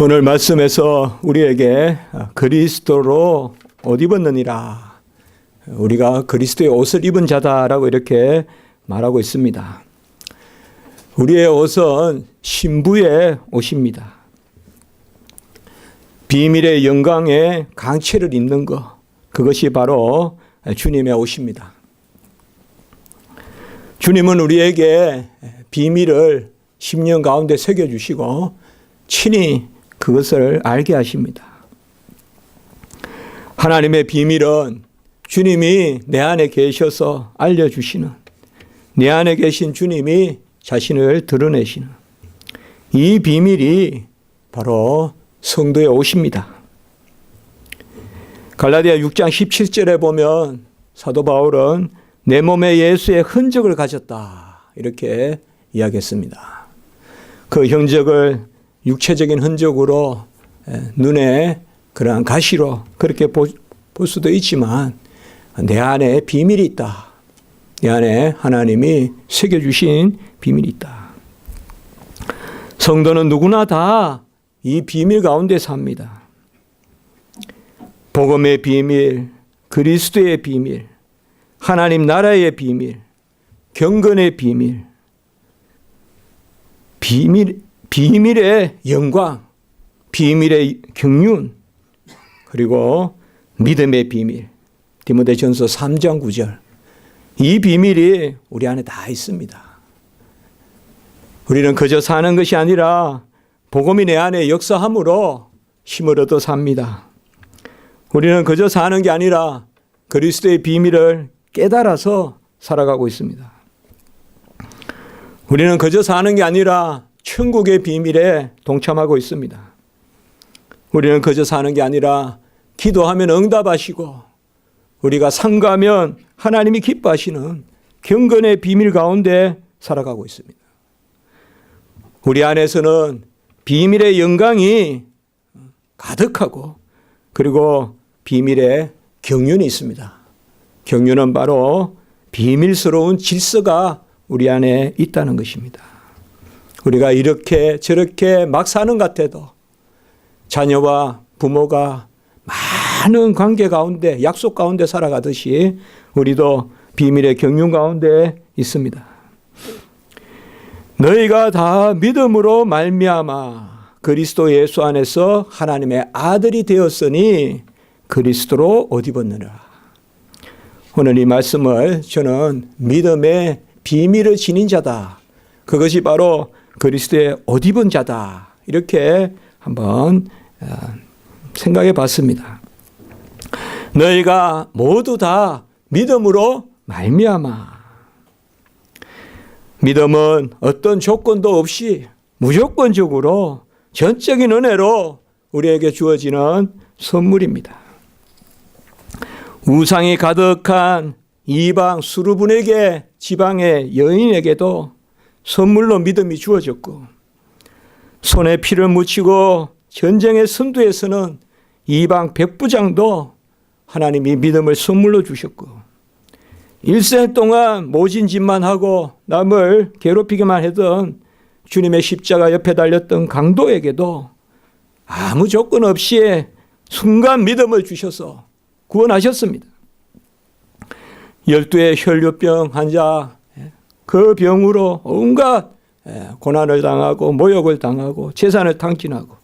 오늘 말씀에서 우리에게 그리스도로 옷 입었느니라, 우리가 그리스도의 옷을 입은 자다라고 이렇게 말하고 있습니다. 우리의 옷은 신부의 옷입니다. 비밀의 영광의 강체를 입는 것, 그것이 바로 주님의 옷입니다. 주님은 우리에게 비밀을 10년 가운데 새겨주시고 친히 그것을 알게 하십니다. 하나님의 비밀은 주님이 내 안에 계셔서 알려주시는, 내 안에 계신 주님이 자신을 드러내시는 이 비밀이 바로 성도의 옷입니다. 갈라디아 6장 17절에 보면 사도 바울은 내 몸에 예수의 흔적을 가졌다 이렇게 이야기했습니다. 그 흔적을 육체적인 흔적으로 눈에 그러한 가시로 그렇게 볼 수도 있지만 내 안에 비밀이 있다. 내 안에 하나님이 새겨주신 비밀이 있다. 성도는 누구나 다 이 비밀 가운데 삽니다. 복음의 비밀, 그리스도의 비밀, 하나님 나라의 비밀, 경건의 비밀, 비밀의 영광, 비밀의 경륜, 그리고 믿음의 비밀. 디모데전서 3장 9절. 이 비밀이 우리 안에 다 있습니다. 우리는 그저 사는 것이 아니라 복음이 내 안에 역사함으로 힘을 얻어 삽니다. 우리는 그저 사는 게 아니라 그리스도의 비밀을 깨달아서 살아가고 있습니다. 우리는 그저 사는 게 아니라 천국의 비밀에 동참하고 있습니다. 우리는 그저 사는 게 아니라 기도하면 응답하시고 우리가 상가하면 하나님이 기뻐하시는 경건의 비밀 가운데 살아가고 있습니다. 우리 안에서는 비밀의 영광이 가득하고 그리고 비밀의 경륜이 있습니다. 경륜은 바로 비밀스러운 질서가 우리 안에 있다는 것입니다. 우리가 이렇게 저렇게 막 사는 것 같아도 자녀와 부모가 많은 관계 가운데 약속 가운데 살아가듯이 우리도 비밀의 경륜 가운데 있습니다. 너희가 다 믿음으로 말미암아 그리스도 예수 안에서 하나님의 아들이 되었으니 그리스도로 옷 입었느니라. 오늘 이 말씀을 저는 믿음의 비밀을 지닌 자다, 그것이 바로 그리스도의 옷 입은 자다, 이렇게 한번 생각해 봤습니다. 너희가 모두 다 믿음으로 말미암아. 믿음은 어떤 조건도 없이 무조건적으로 전적인 은혜로 우리에게 주어지는 선물입니다. 우상이 가득한 이방 수르분에게, 지방의 여인에게도 선물로 믿음이 주어졌고, 손에 피를 묻히고 전쟁의 선두에서는 이방 백부장도 하나님이 믿음을 선물로 주셨고, 일생 동안 모진 짓만 하고 남을 괴롭히기만 하던 주님의 십자가 옆에 달렸던 강도에게도 아무 조건 없이 순간 믿음을 주셔서 구원하셨습니다. 12의 혈류병 환자, 그 병으로 온갖 고난을 당하고 모욕을 당하고 재산을 탕진하고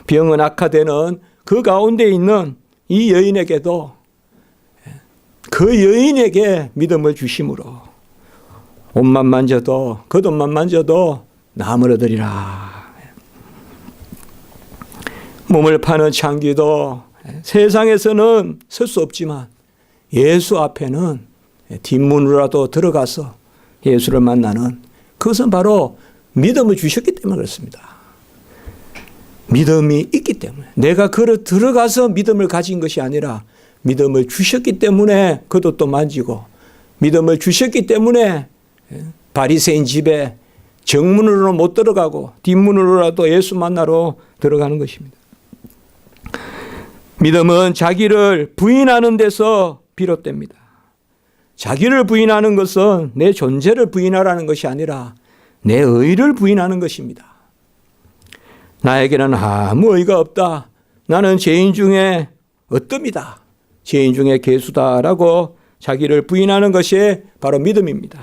병은 악화되는 그 가운데 있는 이 여인에게도 그 여인에게 믿음을 주심으로 옷만 만져도, 겉옷만 만져도 나음을 얻으리라. 몸을 파는 창기도 세상에서는 설 수 없지만 예수 앞에는 뒷문으로라도 들어가서 예수를 만나는, 그것은 바로 믿음을 주셨기 때문에 그렇습니다. 믿음이 있기 때문에, 내가 걸어 들어가서 믿음을 가진 것이 아니라 믿음을 주셨기 때문에 겉옷도 만지고, 믿음을 주셨기 때문에 바리새인 집에 정문으로 못 들어가고 뒷문으로라도 예수 만나러 들어가는 것입니다. 믿음은 자기를 부인하는 데서 비롯됩니다. 자기를 부인하는 것은 내 존재를 부인하라는 것이 아니라 내 의를 부인하는 것입니다. 나에게는 아무 의가 없다. 나는 죄인 중에 어뜸이다. 죄인 중에 괴수다라고 자기를 부인하는 것이 바로 믿음입니다.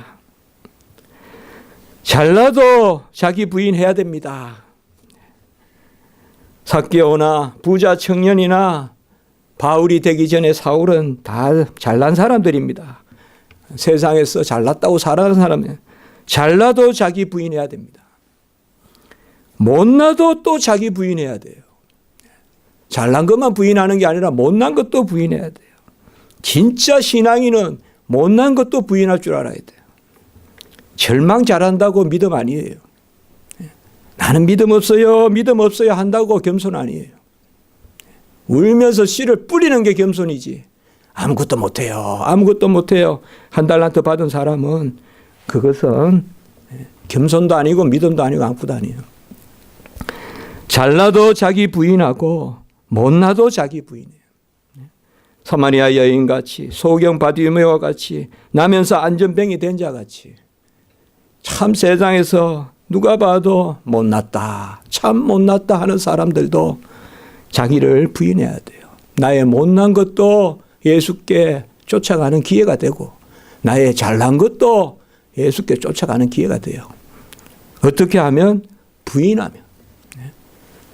잘나도 자기 부인해야 됩니다. 삭개오나 부자 청년이나 바울이 되기 전에 사울은 다 잘난 사람들입니다. 세상에서 잘났다고 살아가는 사람은 잘나도 자기 부인해야 됩니다. 못나도 또 자기 부인해야 돼요. 잘난 것만 부인하는 게 아니라 못난 것도 부인해야 돼요. 진짜 신앙인은 못난 것도 부인할 줄 알아야 돼요. 절망 잘한다고 믿음 아니에요. 나는 믿음 없어요 한다고 겸손 아니에요. 울면서 씨를 뿌리는 게 겸손이지. 아무것도 못해요. 한 달란트 받은 사람은 그것은 겸손도 아니고 믿음도 아니고 아무것도 아니에요. 잘나도 자기 부인하고 못나도 자기 부인해요. 사마리아 여인같이 소경 바디메오와 같이 나면서 안전뱅이 된 자같이 참 세상에서 누가 봐도 못났다, 참 못났다 하는 사람들도 자기를 부인해야 돼요. 나의 못난 것도 예수께 쫓아가는 기회가 되고 나의 잘난 것도 예수께 쫓아가는 기회가 돼요. 어떻게 하면? 부인하면.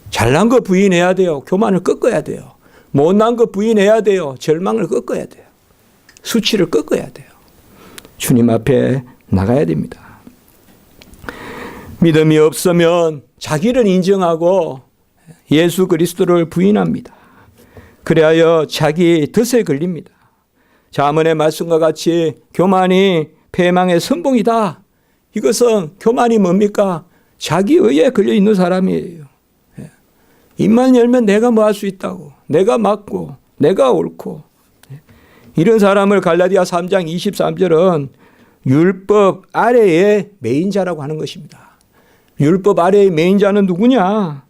잘난 거 부인해야 돼요. 교만을 꺾어야 돼요. 못난 거 부인해야 돼요. 절망을 꺾어야 돼요. 수치를 꺾어야 돼요. 주님 앞에 나가야 됩니다. 믿음이 없으면 자기를 인정하고 예수 그리스도를 부인합니다. 그래야 자기 덫에 걸립니다. 잠언의 말씀과 같이 교만이 패망의 선봉이다. 이것은 교만이 뭡니까? 자기의에 걸려 있는 사람이에요. 입만 열면 내가 뭐 할 수 있다고, 내가 맞고 내가 옳고, 이런 사람을 갈라디아 3장 23절은 율법 아래의 매인자라고 하는 것입니다. 율법 아래의 매인자는 누구냐?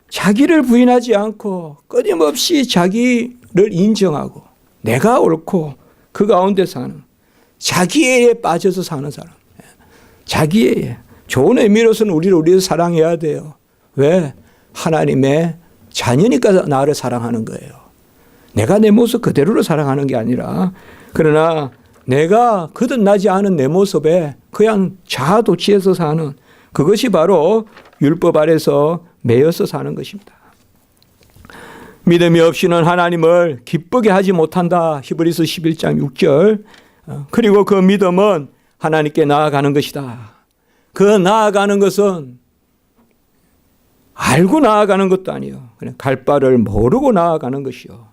자기를 부인하지 않고 끊임없이 자기를 인정하고 내가 옳고 그 가운데 사는, 자기애에 빠져서 사는 사람. 자기애에. 좋은 의미로서는 우리를 사랑해야 돼요. 왜? 하나님의 자녀니까 나를 사랑하는 거예요. 내가 내 모습 그대로를 사랑하는 게 아니라, 그러나 내가 거듭나지 않은 내 모습에 그냥 자아도취해서 사는, 그것이 바로 율법 아래서 매여서 사는 것입니다. 믿음이 없이는 하나님을 기쁘게 하지 못한다. 히브리서 11장 6절. 그리고 그 믿음은 하나님께 나아가는 것이다. 그 나아가는 것은 알고 나아가는 것도 아니요. 그냥 갈 바를 모르고 나아가는 것이요.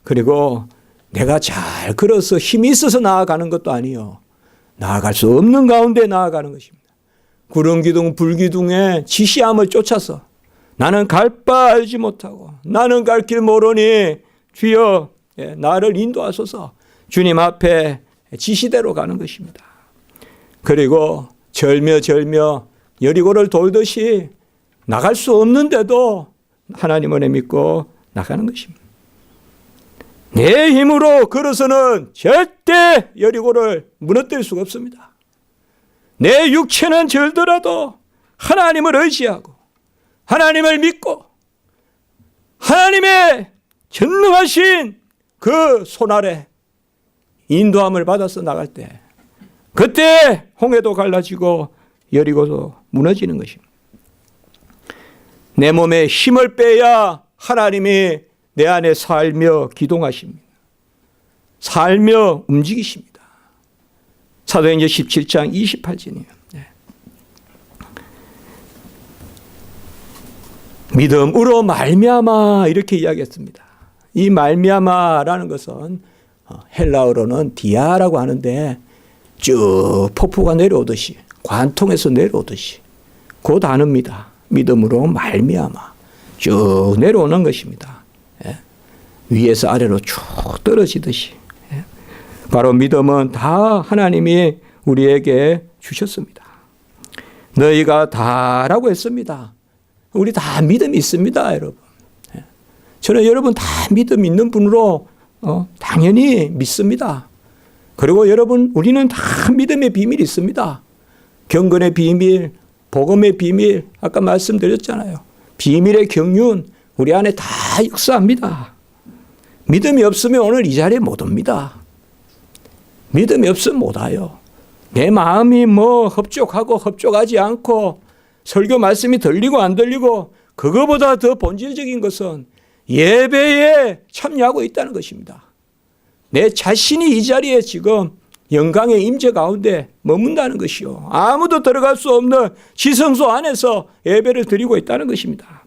그리고 내가 잘 걸어서 힘이 있어서 나아가는 것도 아니요. 나아갈 수 없는 가운데 나아가는 것입니다. 구름기둥 불기둥의 지시함을 쫓아서 나는 갈 바 알지 못하고 나는 갈 길 모르니 주여 나를 인도하소서, 주님 앞에 지시대로 가는 것입니다. 그리고 절며 여리고를 돌듯이 나갈 수 없는데도 하나님을 믿고 나가는 것입니다. 내 힘으로 걸어서는 절대 여리고를 무너뜨릴 수가 없습니다. 내 육체는 절더라도 하나님을 의지하고 하나님을 믿고 하나님의 전능하신 그 손 아래 인도함을 받아서 나갈 때, 그때 홍해도 갈라지고 여리고도 무너지는 것입니다. 내 몸에 힘을 빼야 하나님이 내 안에 살며 기동하십니다. 살며 움직이십니다. 사도행전 17장 28절이에요. 믿음으로 말미암아 이렇게 이야기했습니다. 이 말미암아라는 것은 헬라어로는 디아라고 하는데 쭉 폭포가 내려오듯이, 관통에서 내려오듯이 그 단어입니다. 믿음으로 말미암아 쭉 내려오는 것입니다. 위에서 아래로 쭉 떨어지듯이. 바로 믿음은 다 하나님이 우리에게 주셨습니다. 너희가 다라고 했습니다. 우리 다 믿음이 있습니다, 여러분. 저는 여러분 다 믿음 있는 분으로 당연히 믿습니다. 그리고 여러분, 우리는 다 믿음의 비밀이 있습니다. 경건의 비밀, 복음의 비밀, 아까 말씀드렸잖아요. 비밀의 경륜 우리 안에 다 역사합니다. 믿음이 없으면 오늘 이 자리에 못 옵니다. 믿음이 없으면 못 와요. 내 마음이 흡족하고 흡족하지 않고 설교 말씀이 들리고 안 들리고 그거보다 더 본질적인 것은 예배에 참여하고 있다는 것입니다. 내 자신이 이 자리에 지금 영광의 임재 가운데 머문다는 것이요. 아무도 들어갈 수 없는 지성소 안에서 예배를 드리고 있다는 것입니다.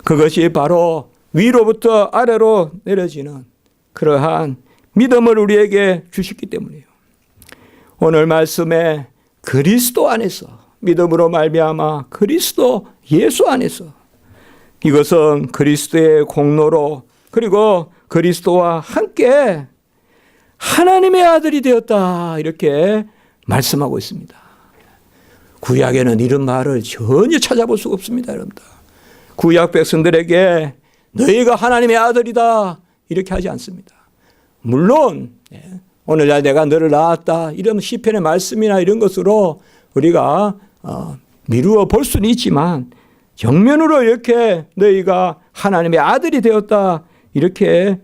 그것이 바로 위로부터 아래로 내려지는 그러한 믿음을 우리에게 주셨기 때문이에요. 오늘 말씀에 그리스도 안에서 믿음으로 말미암아 그리스도 예수 안에서 이것은 그리스도의 공로로 그리고 그리스도와 함께 하나님의 아들이 되었다 이렇게 말씀하고 있습니다. 구약에는 이런 말을 전혀 찾아볼 수가 없습니다. 여러분들. 구약 백성들에게 너희가 하나님의 아들이다 이렇게 하지 않습니다. 물론 오늘날 내가 너를 낳았다 이런 시편의 말씀이나 이런 것으로 우리가 미루어 볼 수는 있지만 정면으로 이렇게 너희가 하나님의 아들이 되었다 이렇게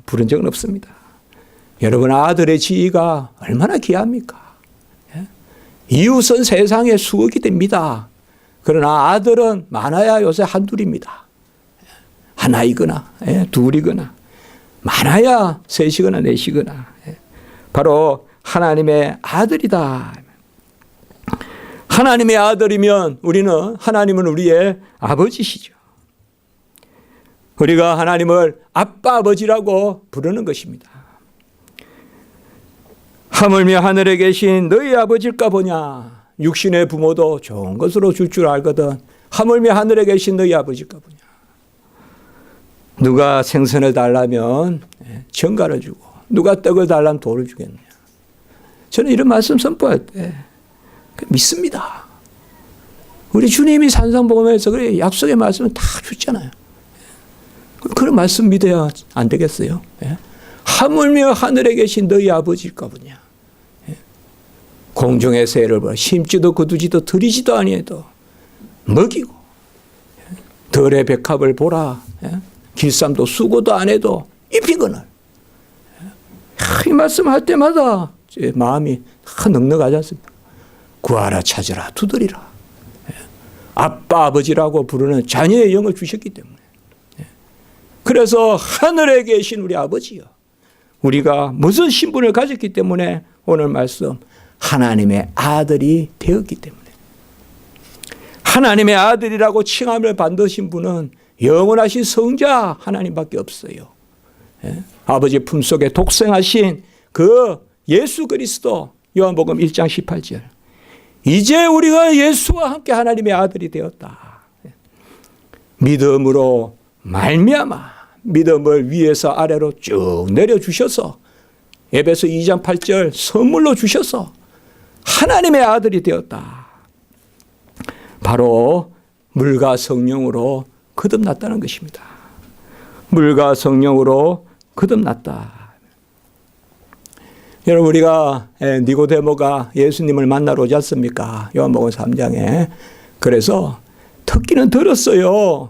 부른 적은 없습니다. 여러분 아들의 지위가 얼마나 귀합니까? 이웃은 세상에 수억이 됩니다. 그러나 아들은 많아야 요새 한둘입니다. 하나이거나 둘이거나 많아야 셋이거나 넷이거나 바로 하나님의 아들이다. 하나님의 아들이면 하나님은 우리의 아버지시죠. 우리가 하나님을 아빠 아버지라고 부르는 것입니다. 하물며 하늘에 계신 너희 아버지일까 보냐. 육신의 부모도 좋은 것으로 줄 줄 알거든. 하물며 하늘에 계신 너희 아버지일까 보냐. 누가 생선을 달라면 정갈을 주고 누가 떡을 달라면 돌을 주겠느냐. 저는 이런 말씀 선포할 때 믿습니다. 우리 주님이 산상복음에서 그래 약속의 말씀을 다 줬잖아요. 그런 말씀 믿어야 안 되겠어요? 하물며 하늘에 계신 너희 아버지일까 보냐. 공중의 새를 보라. 심지도 거두지도 들이지도 아니해도 먹이고 들의 백합을 보라. 길쌈도 수고도 안 해도 입히거늘. 이 말씀할 때마다 제 마음이 넉넉하지 않습니까? 구하라 찾으라 두드리라. 아빠 아버지라고 부르는 자녀의 영을 주셨기 때문에. 그래서 하늘에 계신 우리 아버지요. 우리가 무슨 신분을 가졌기 때문에 오늘 말씀 하나님의 아들이 되었기 때문에. 하나님의 아들이라고 칭함을 받으신 분은 영원하신 성자 하나님밖에 없어요. 아버지 품속에 독생하신 그 예수 그리스도 요한복음 1장 18절. 이제 우리가 예수와 함께 하나님의 아들이 되었다. 믿음으로 말미암아 믿음을 위에서 아래로 쭉 내려주셔서 에베소 2장 8절 선물로 주셔서 하나님의 아들이 되었다. 바로 물과 성령으로 거듭났다는 것입니다. 물과 성령으로 거듭났다. 여러분 우리가 니고데모가 예수님을 만나러 오지 않습니까? 요한복음 3장에. 그래서 듣기는 들었어요.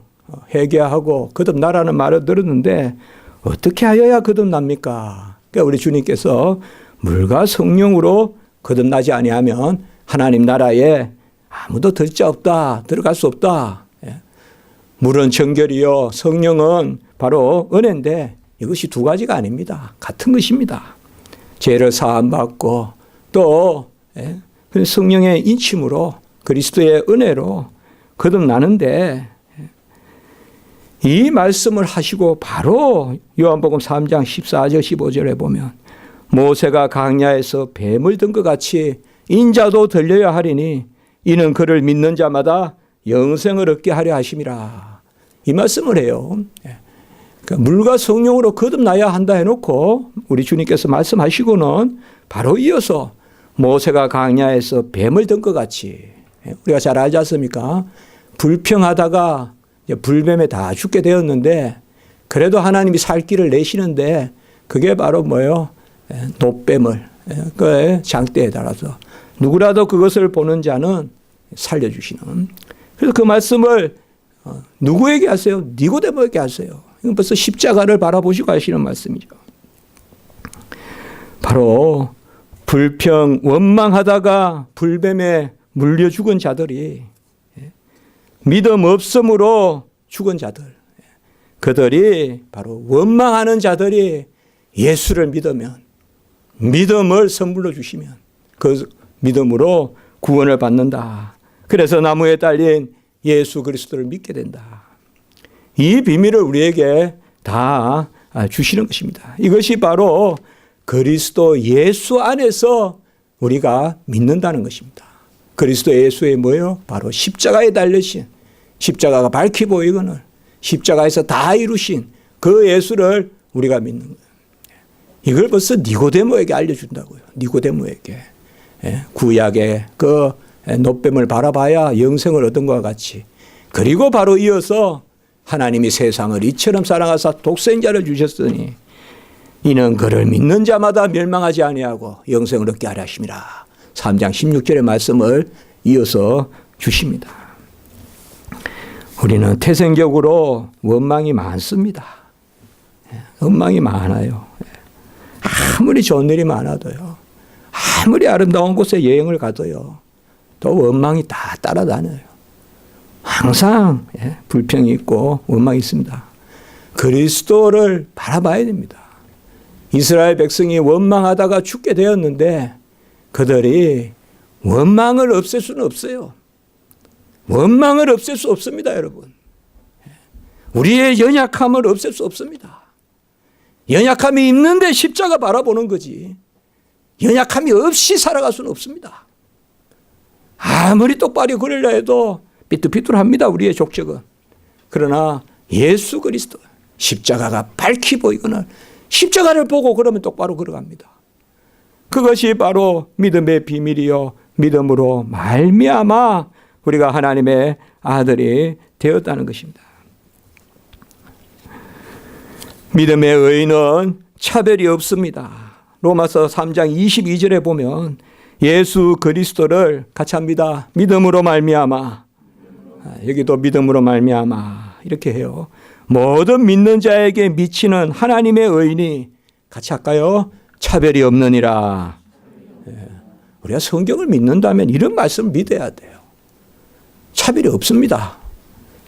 회개하고 거듭나라는 말을 들었는데 어떻게 하여야 거듭납니까? 그러니까 우리 주님께서 물과 성령으로 거듭나지 아니하면 하나님 나라에 아무도 들자 없다. 들어갈 수 없다. 물은 정결이요 성령은 바로 은혜인데 이것이 두 가지가 아닙니다. 같은 것입니다. 죄를 사함받고 또 성령의 인침으로 그리스도의 은혜로 거듭나는데 이 말씀을 하시고 바로 요한복음 3장 14절 15절에 보면 모세가 광야에서 뱀을 든 것 같이 인자도 들려야 하리니 이는 그를 믿는 자마다 영생을 얻게 하려 하심이라. 이 말씀을 해요. 그러니까 물과 성령으로 거듭나야 한다 해놓고 우리 주님께서 말씀하시고는 바로 이어서 모세가 광야에서 뱀을 든 것 같이 우리가 잘 알지 않습니까? 불평하다가 불뱀에 다 죽게 되었는데 그래도 하나님이 살 길을 내시는데 그게 바로 뭐예요? 노뱀을 그 장대에 달아서 누구라도 그것을 보는 자는 살려주시는 그래서 그 말씀을 누구에게 하세요? 니고데모에게 하세요. 이건 벌써 십자가를 바라보시고 하시는 말씀이죠. 바로 불평, 원망하다가 불뱀에 물려 죽은 자들이, 믿음 없음으로 죽은 자들, 그들이 바로 원망하는 자들이 예수를 믿으면, 믿음을 선물로 주시면 그 믿음으로 구원을 받는다. 그래서 나무에 달린 예수 그리스도를 믿게 된다. 이 비밀을 우리에게 다 주시는 것입니다. 이것이 바로 그리스도 예수 안에서 우리가 믿는다는 것입니다. 그리스도 예수의 뭐예요? 바로 십자가에 달리신, 십자가가 밝히 보이거늘 십자가에서 다 이루신 그 예수를 우리가 믿는 거예요. 이걸 벌써 니고데모에게 알려준다고요. 니고데모에게. 구약의 그 놋뱀을 바라봐야 영생을 얻은 것과 같이. 그리고 바로 이어서 하나님이 세상을 이처럼 사랑하사 독생자를 주셨으니 이는 그를 믿는 자마다 멸망하지 아니하고 영생을 얻게 하려 하심이라. 3장 16절의 말씀을 이어서 주십니다. 우리는 태생적으로 원망이 많습니다. 원망이 많아요. 아무리 좋은 일이 많아도요. 아무리 아름다운 곳에 여행을 가도요. 또 원망이 다 따라다녀요. 항상 불평이 있고 원망이 있습니다. 그리스도를 바라봐야 됩니다. 이스라엘 백성이 원망하다가 죽게 되었는데 그들이 원망을 없앨 수는 없어요. 원망을 없앨 수 없습니다, 여러분. 우리의 연약함을 없앨 수 없습니다. 연약함이 있는데 십자가 바라보는 거지. 연약함이 없이 살아갈 수는 없습니다. 아무리 똑바로 그러려 해도 삐뚤삐뚤합니다, 우리의 족적은. 그러나 예수 그리스도 십자가가 밝히 보이거늘 십자가를 보고 그러면 똑바로 걸어갑니다. 그것이 바로 믿음의 비밀이요, 믿음으로 말미암아 우리가 하나님의 아들이 되었다는 것입니다. 믿음의 의인은 차별이 없습니다. 로마서 3장 22절에 보면 예수 그리스도를 같이 합니다. 믿음으로 말미암아. 여기도 믿음으로 말미암아 이렇게 해요. 모든 믿는 자에게 미치는 하나님의 의인이 같이 할까요? 차별이 없느니라. 우리가 성경을 믿는다면 이런 말씀을 믿어야 돼요. 차별이 없습니다.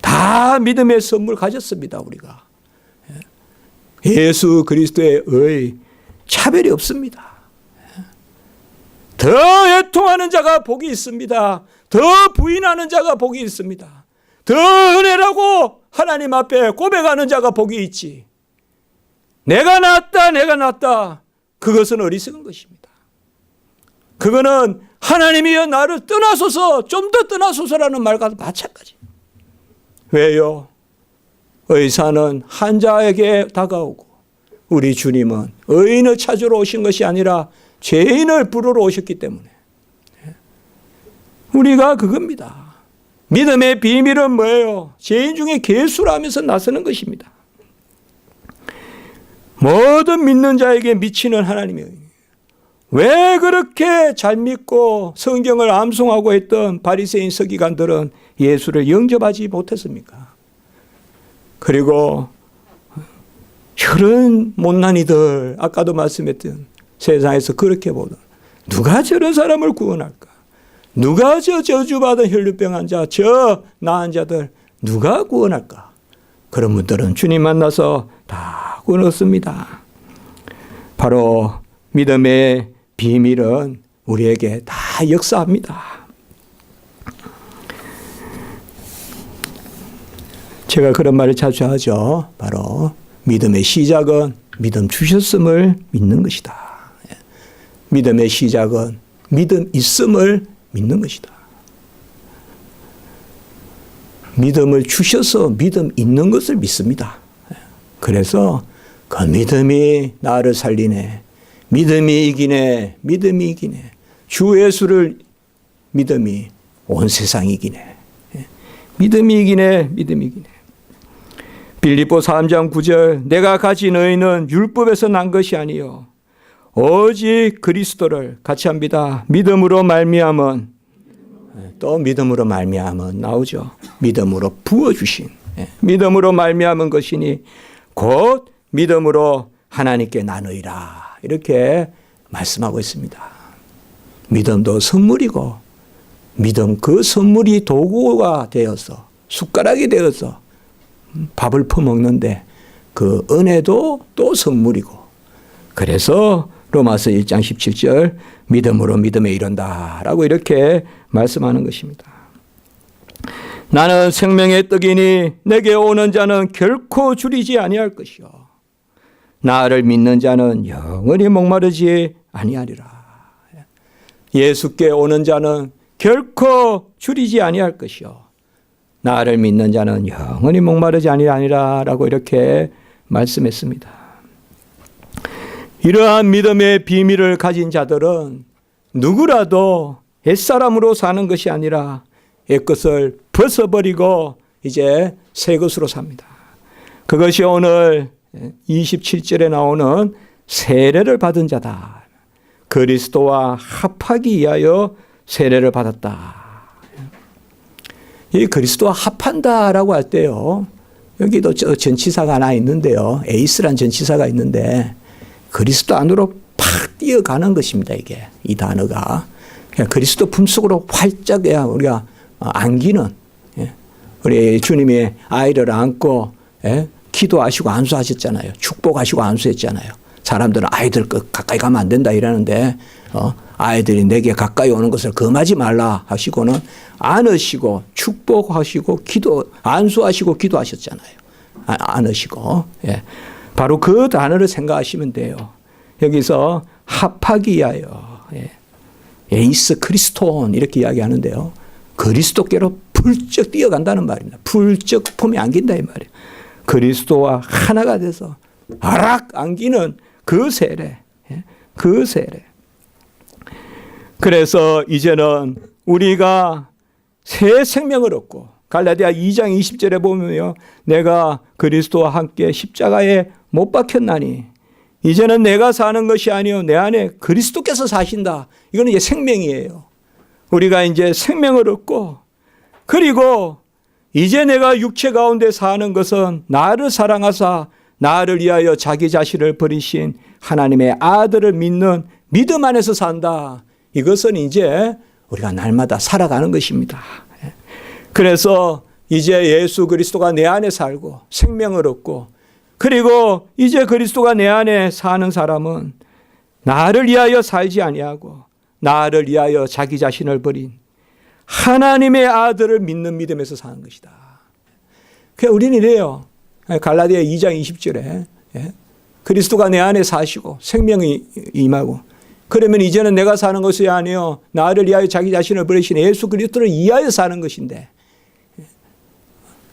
다 믿음의 선물 가졌습니다, 우리가. 예수 그리스도의 의 차별이 없습니다. 더 애통하는 자가 복이 있습니다. 더 부인하는 자가 복이 있습니다. 더 은혜라고 하나님 앞에 고백하는 자가 복이 있지. 내가 낫다, 내가 낫다. 그것은 어리석은 것입니다. 그거는 하나님이여 나를 떠나소서, 좀 더 떠나소서라는 말과 마찬가지. 왜요? 의사는 환자에게 다가오고 우리 주님은 의인을 찾으러 오신 것이 아니라 죄인을 부르러 오셨기 때문에 우리가 그겁니다. 믿음의 비밀은 뭐예요? 죄인 중에 괴수라면서 나서는 것입니다. 모든 믿는 자에게 미치는 하나님의 의인. 왜 그렇게 잘 믿고 성경을 암송하고 했던 바리새인 서기관들은 예수를 영접하지 못했습니까? 그리고 이런 못난이들, 아까도 말씀했던 세상에서 그렇게 보던 누가 저런 사람을 구원할까? 누가 저 저주받은 혈류병 환자, 저 나은 자들 누가 구원할까? 그런 분들은 주님 만나서 다 구원 얻습니다. 바로 믿음의 비밀은 우리에게 다 역사합니다. 제가 그런 말을 자주 하죠. 바로 믿음의 시작은 믿음 주셨음을 믿는 것이다. 믿음의 시작은 믿음 있음을 믿는 것이다. 믿음을 주셔서 믿음 있는 것을 믿습니다. 그래서 그 믿음이 나를 살리네. 믿음이 이기네. 믿음이 이기네. 주 예수를 믿음이 온 세상이 이기네. 믿음이 이기네. 믿음이 이기네. 빌립보 3장 9절 내가 가진 의는 율법에서 난 것이 아니요 오직 그리스도를 같이 합니다. 믿음으로 말미암은 또 믿음으로 말미암은 나오죠. 믿음으로 부어주신, 믿음으로 말미암은 것이니 곧 믿음으로 하나님께 나누리라, 이렇게 말씀하고 있습니다. 믿음도 선물이고, 믿음 그 선물이 도구가 되어서, 숟가락이 되어서 밥을 퍼먹는데 그 은혜도 또 선물이고, 그래서 로마서 1장 17절 믿음으로 믿음에 이른다라고 이렇게 말씀하는 것입니다. 나는 생명의 떡이니 내게 오는 자는 결코 줄이지 아니할 것이요 나를 믿는 자는 영원히 목마르지 아니하리라. 예수께 오는 자는 결코 줄이지 아니할 것이요 나를 믿는 자는 영원히 목마르지 아니하리라라고 이렇게 말씀했습니다. 이러한 믿음의 비밀을 가진 자들은 누구라도 옛사람으로 사는 것이 아니라 옛것을 벗어버리고 이제 새 것으로 삽니다. 그것이 오늘 27절에 나오는 세례를 받은 자다. 그리스도와 합하기 위하여 세례를 받았다. 이 그리스도와 합한다라고 할 때요, 여기도 전치사가 하나 있는데요, 에이스란 전치사가 있는데 그리스도 안으로 팍 뛰어가는 것입니다. 이게 이 단어가 그리스도 품속으로 활짝 우리가 안기는, 우리 주님이 아이를 안고 기도하시고 안수하셨잖아요. 축복하시고 안수했잖아요. 사람들은 아이들 가까이 가면 안 된다 이러는데 아이들이 내게 가까이 오는 것을 금하지 말라 하시고는 안으시고 축복하시고 안수하시고 기도하셨잖아요. 안으시고. 바로 그 단어를 생각하시면 돼요. 여기서 합하기 위하여, 에이스 크리스톤 이렇게 이야기하는데요. 그리스도께로 불쩍 뛰어간다는 말입니다. 불쩍 품에 안긴다 이 말이에요. 그리스도와 하나가 돼서 아락 안기는 그 세례, 그 세례. 그래서 이제는 우리가 새 생명을 얻고, 갈라디아 2장 20절에 보면요, 내가 그리스도와 함께 십자가에 못 박혔나니 이제는 내가 사는 것이 아니요 내 안에 그리스도께서 사신다. 이거는 이제 생명이에요. 우리가 이제 생명을 얻고, 그리고 이제 내가 육체 가운데 사는 것은 나를 사랑하사 나를 위하여 자기 자신을 버리신 하나님의 아들을 믿는 믿음 안에서 산다. 이것은 이제 우리가 날마다 살아가는 것입니다. 그래서 이제 예수 그리스도가 내 안에 살고 생명을 얻고, 그리고 이제 그리스도가 내 안에 사는 사람은 나를 위하여 살지 아니하고 나를 위하여 자기 자신을 버린 하나님의 아들을 믿는 믿음에서 사는 것이다. 그러니까 우리는 이래요. 갈라디아 2장 20절에 그리스도가 내 안에 사시고 생명이 임하고, 그러면 이제는 내가 사는 것이 아니요 나를 위하여 자기 자신을 버리신 예수 그리스도를 위하여 사는 것인데,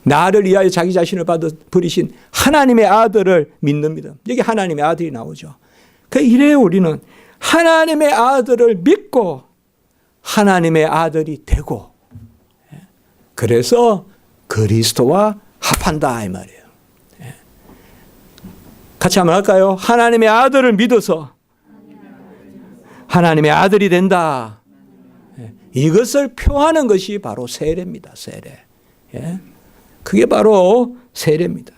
나를 위하여 자기 자신을 버리신 하나님의 아들을 믿는 믿음. 여기 하나님의 아들이 나오죠. 이래요. 우리는 하나님의 아들을 믿고 하나님의 아들이 되고, 그래서 그리스도와 합한다 이 말이에요. 같이 한번 할까요? 하나님의 아들을 믿어서 하나님의 아들이 된다. 이것을 표하는 것이 바로 세례입니다. 세례. 그게 바로 세례입니다.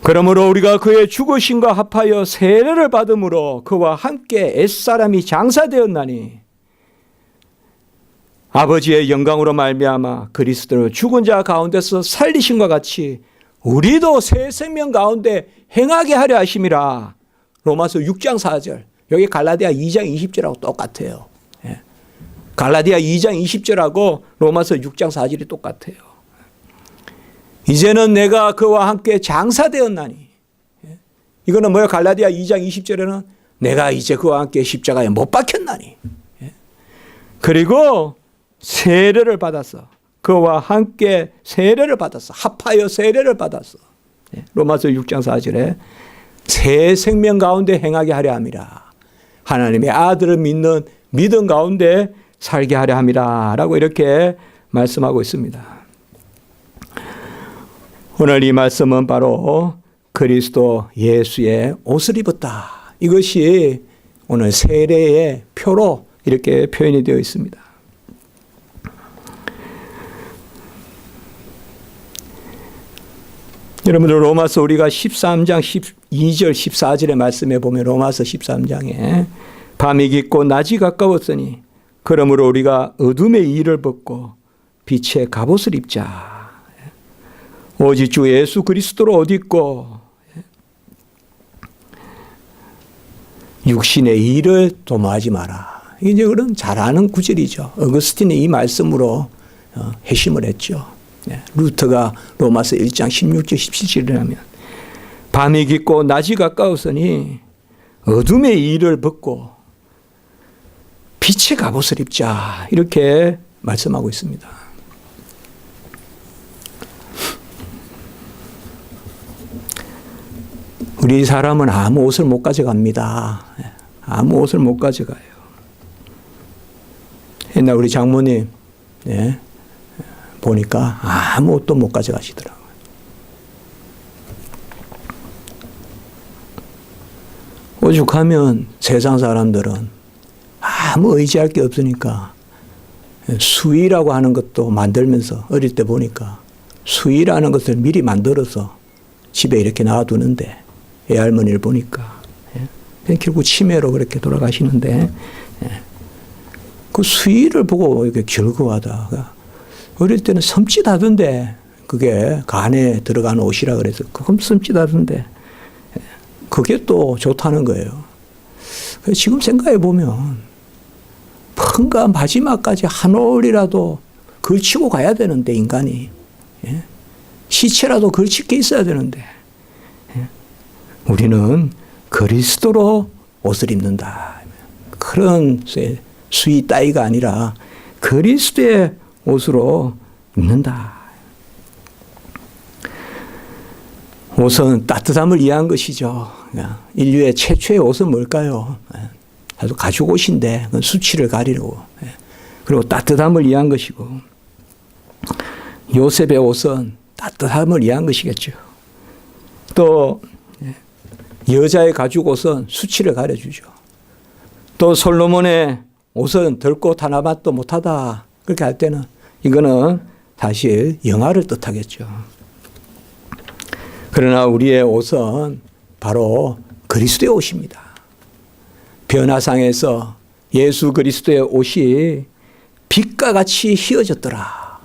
그러므로 우리가 그의 죽으심과 합하여 세례를 받음으로 그와 함께 옛사람이 장사되었나니 아버지의 영광으로 말미암아 그리스도를 죽은 자 가운데서 살리심과 같이 우리도 새 생명 가운데 행하게 하려 하심이라. 로마서 6장 4절. 여기 갈라디아 2장 20절하고 똑같아요. 갈라디아 2장 20절하고 로마서 6장 4절이 똑같아요. 이제는 내가 그와 함께 장사되었나니. 이거는 뭐예요? 갈라디아 2장 20절에는 내가 이제 그와 함께 십자가에 못 박혔나니. 그리고 세례를 받았어. 그와 함께 세례를 받았어. 합하여 세례를 받았어. 로마서 6장 4절에 새 생명 가운데 행하게 하려 함이라. 하나님의 아들을 믿는 믿음 가운데 살게 하려 함이라 라고 이렇게 말씀하고 있습니다. 오늘 이 말씀은 바로 그리스도 예수의 옷을 입었다. 이것이 오늘 세례의 표로 이렇게 표현이 되어 있습니다. 여러분들 로마서 우리가 13장 12절 14절의 말씀에 보면 로마서 13장에 밤이 깊고 낮이 가까웠으니 그러므로 우리가 어둠의 일을 벗고 빛의 갑옷을 입자. 오직 주 예수 그리스도로 옷 입고 육신의 일을 도모하지 마라. 이제 그런 잘 아는 구절이죠. 어거스틴이 이 말씀으로 회심을 했죠. 루터가 로마서 1장 16절 17절을 하면 밤이 깊고 낮이 가까웠으니 어둠의 일을 벗고 빛의 갑옷을 입자. 이렇게 말씀하고 있습니다. 우리 사람은 아무 옷을 못 가져갑니다. 아무 옷을 못 가져가요. 옛날 우리 장모님 보니까 아무 옷도 못 가져가시더라고요. 오죽하면 세상 사람들은 아무 의지할 게 없으니까 수의라고 하는 것도 만들면서 어릴 때 보니까 수의라는 것을 미리 만들어서 집에 이렇게 놔두는데 애할머니를 보니까 결국 치매로 그렇게 돌아가시는데 그 수의를 보고 이렇게 결거하다가 어릴 때는 섬찟하던데 그게 간에 들어가는 옷이라 그래서 그럼 섬찟하던데 그게 또 좋다는 거예요. 지금 생각해 보면 뭔가 마지막까지 한 올이라도 걸치고 가야 되는데 인간이 시체라도 걸칠 게 있어야 되는데 우리는 그리스도로 옷을 입는다. 그런 수의 따위가 아니라 그리스도의 옷으로 입는다. 옷은 따뜻함을 이해한 것이죠. 인류의 최초의 옷은 뭘까요? 아주 가죽 옷인데 그건 수치를 가리려고. 그리고 따뜻함을 이해한 것이고 요셉의 옷은 따뜻함을 이해한 것이겠죠. 또 여자의 가죽 옷은 수치를 가려주죠. 또 솔로몬의 옷은 들꽃 하나만도 못하다. 그렇게 할 때는 이거는 사실 영화를 뜻하겠죠. 그러나 우리의 옷은 바로 그리스도의 옷입니다. 변화상에서 예수 그리스도의 옷이 빛과 같이 휘어졌더라.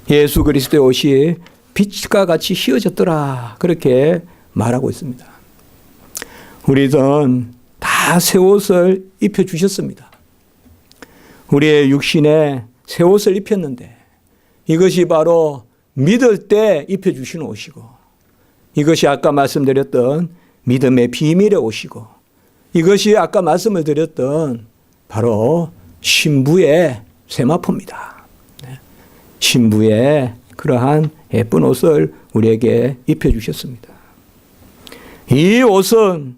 예수 그리스도의 옷이 빛과 같이 휘어졌더라. 그렇게 말하고 있습니다. 우리는 다 새 옷을 입혀주셨습니다. 우리의 육신에 새 옷을 입혔는데 이것이 바로 믿을 때 입혀주시는 옷이고 이것이 아까 말씀드렸던 믿음의 비밀의 옷이고 이것이 아까 말씀을 드렸던 바로 신부의 세마포입니다. 신부의 그러한 예쁜 옷을 우리에게 입혀주셨습니다. 이 옷은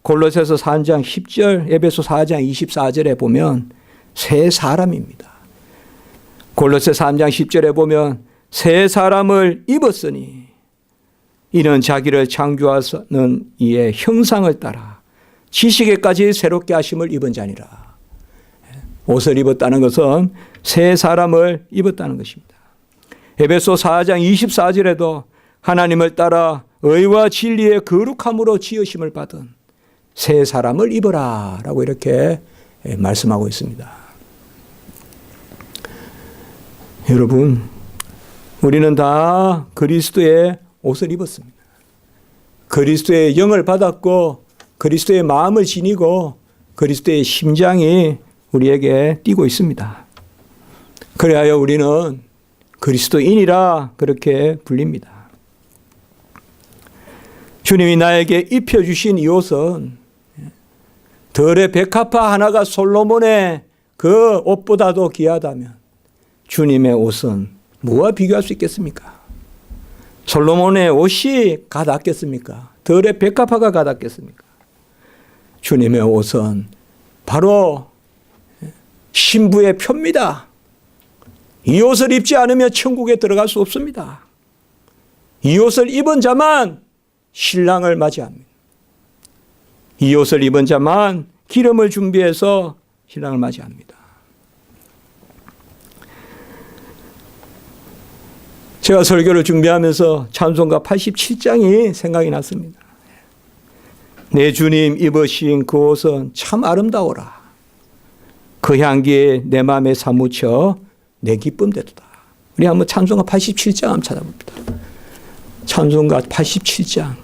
골로새서 4장 10절, 에베소 4장 24절에 보면 새 사람입니다. 골로새 3장 10절에 보면 새 사람을 입었으니 이는 자기를 창조하는 이의 형상을 따라 지식에까지 새롭게 하심을 입은 자니라. 옷을 입었다는 것은 새 사람을 입었다는 것입니다. 에베소 4장 24절에도 하나님을 따라 의와 진리의 거룩함으로 지으심을 받은 새 사람을 입어라 라고 이렇게 말씀하고 있습니다. 여러분, 우리는 다 그리스도의 옷을 입었습니다. 그리스도의 영을 받았고 그리스도의 마음을 지니고 그리스도의 심장이 우리에게 뛰고 있습니다. 그래야 우리는 그리스도인이라 그렇게 불립니다. 주님이 나에게 입혀주신 이 옷은 들의 백합화 하나가 솔로몬의 그 옷보다도 귀하다면 주님의 옷은 뭐와 비교할 수 있겠습니까? 솔로몬의 옷이 가닿겠습니까? 들의 백합화가 가닿겠습니까? 주님의 옷은 바로 신부의 표입니다. 이 옷을 입지 않으면 천국에 들어갈 수 없습니다. 이 옷을 입은 자만 신랑을 맞이합니다. 이 옷을 입은 자만 기름을 준비해서 신랑을 맞이합니다. 제가 설교를 준비하면서 찬송가 87장이 생각이 났습니다. 내 주님 입으신 그 옷은 참 아름다워라. 그 향기에 내 마음에 사무쳐 내 기쁨 되도다. 우리 한번 찬송가 87장 한번 찾아봅니다. 찬송가 87장.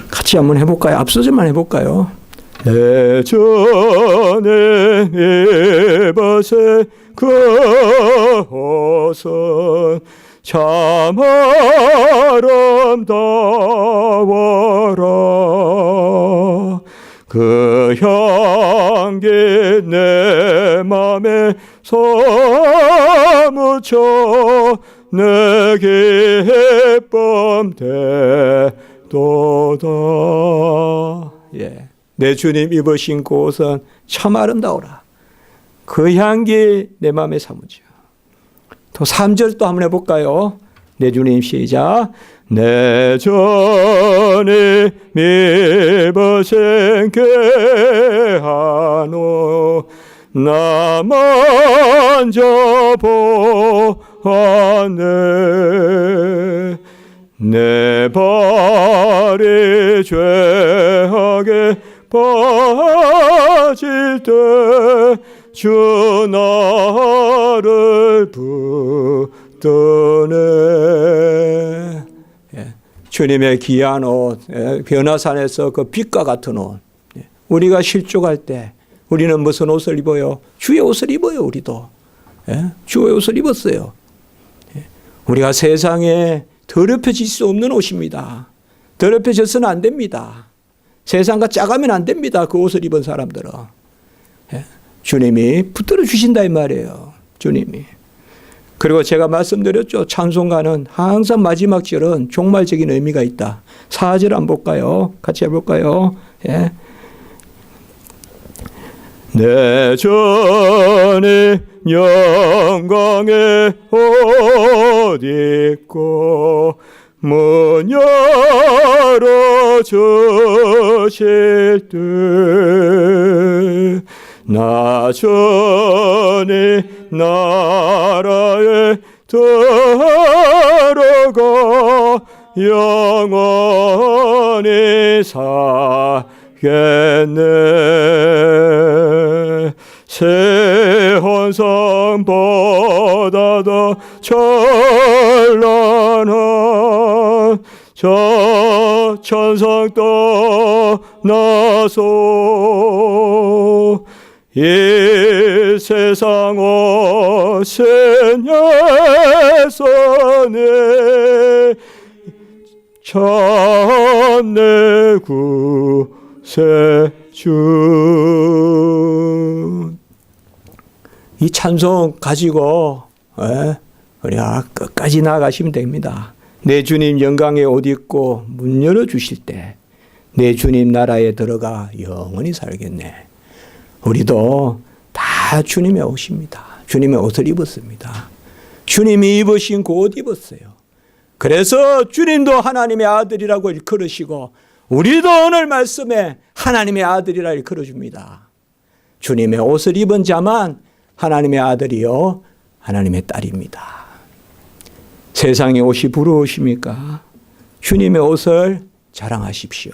같이 한번 해볼까요? 앞서절만 해볼까요? 내 전에 입으신 그 옷은 참 아름다워라. 그 향기 내 맘에 사무쳐 내 기쁨 되도다. 예. 내 주님 입으신 그 옷은 참 아름다워라. 그 향기 내 마음에 사무쳐. 또 3절 또 한번 해볼까요? 내 주님 시작. 내 주님 입으신 귀한 옷 나 만져보았네. 내 발이 죄악에 빠질 때 주 나를 붙드네. 예. 주님의 귀한 옷, 변화산에서 그 빛과 같은 옷. 우리가 실족할 때 우리는 무슨 옷을 입어요? 주의 옷을 입어요. 우리도. 예? 주의 옷을 입었어요. 예. 우리가 세상에 더럽혀질 수 없는 옷입니다. 더럽혀져서는 안 됩니다. 세상과 짜가면 안 됩니다. 그 옷을 입은 사람들은. 예. 주님이 붙들어 주신다 이 말이에요. 주님이. 그리고 제가 말씀드렸죠. 찬송가는 항상 마지막 절은 종말적인 의미가 있다. 4절 한번 볼까요? 같이 해볼까요? 예. 내 전에 영광의 옷 입고 문 열어주실 때 나 전에 나라에 들어가 영원히 살겠네. 새 환상보다 더 찬란한 저 천상 떠나서 이 세상 오신 예수님 참내 구세주. 이 찬송 가지고 우리가 끝까지 나아가시면 됩니다. 내 주님 영광의 옷 입고 문 열어주실 때 내 주님 나라에 들어가 영원히 살겠네. 우리도 다 주님의 옷입니다. 주님의 옷을 입었습니다. 주님이 입으신 그 옷 입었어요. 그래서 주님도 하나님의 아들이라고 일컬으시고 우리도 오늘 말씀에 하나님의 아들이라 일컬어줍니다. 주님의 옷을 입은 자만 하나님의 아들이요 하나님의 딸입니다. 세상의 옷이 부러우십니까? 주님의 옷을 자랑하십시오.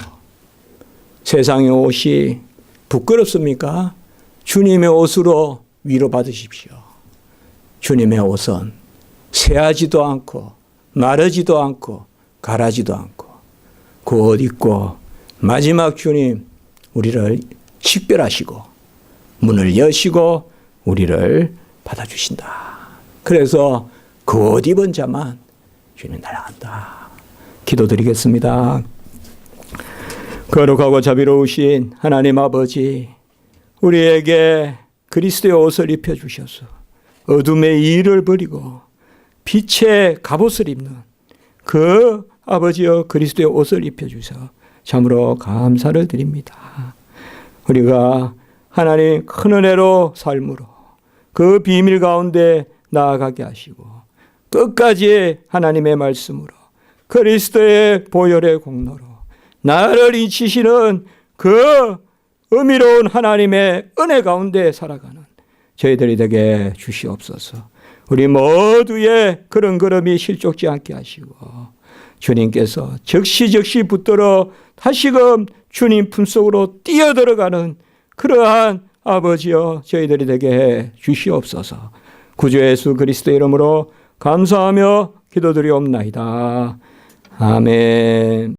세상의 옷이 부끄럽습니까? 주님의 옷으로 위로받으십시오. 주님의 옷은 새하지도 않고 마르지도 않고 가라지도 않고 그 옷 입고 마지막 주님 우리를 식별하시고 문을 여시고 우리를 받아주신다. 그래서 그 옷 입은 자만 주님 날아간다. 기도드리겠습니다. 거룩하고 자비로우신 하나님 아버지, 우리에게 그리스도의 옷을 입혀주셔서 어둠의 일을 버리고 빛의 갑옷을 입는 그 아버지여 그리스도의 옷을 입혀주셔서 참으로 감사를 드립니다. 우리가 하나님 큰 은혜로 삶으로 그 비밀 가운데 나아가게 하시고 끝까지 하나님의 말씀으로 그리스도의 보혈의 공로로 나를 잊히시는 그 의미로운 하나님의 은혜 가운데 살아가는 저희들이 되게 주시옵소서. 우리 모두의 그런 걸음이 실족지 않게 하시고 주님께서 적시적시 붙들어 다시금 주님 품속으로 뛰어들어가는 그러한 아버지여 저희들이 되게 해 주시옵소서. 구주 예수 그리스도의 이름으로 감사하며 기도드리옵나이다. 아멘.